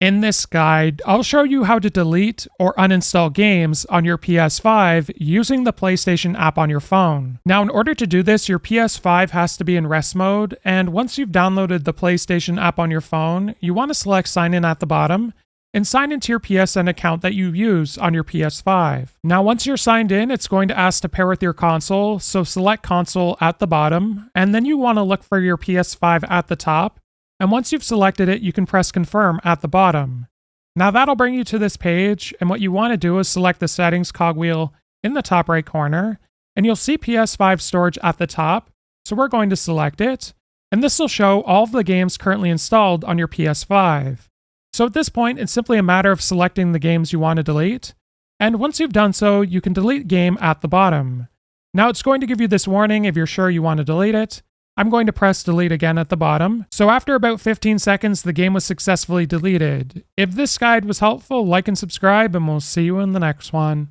In this guide, I'll show you how to delete or uninstall games on your PS5 using the PlayStation app on your phone. Now, in order to do this, your PS5 has to be in rest mode, and once you've downloaded the PlayStation app on your phone, you want to select Sign In at the bottom and sign into your PSN account that you use on your PS5. Now, once you're signed in, it's going to ask to pair with your console, so select Console at the bottom, and then you want to look for your PS5 at the top. And once you've selected it, you can press Confirm at the bottom. Now that'll bring you to this page, and what you want to do is select the Settings cogwheel in the top right corner, and you'll see PS5 storage at the top, so we're going to select it, and this will show all of the games currently installed on your PS5. So at this point, it's simply a matter of selecting the games you want to delete, and once you've done so, you can delete game at the bottom. Now it's going to give you this warning if you're sure you want to delete it. I'm going to press delete again at the bottom. So after about 15 seconds, the game was successfully deleted. If this guide was helpful, like and subscribe, and we'll see you in the next one.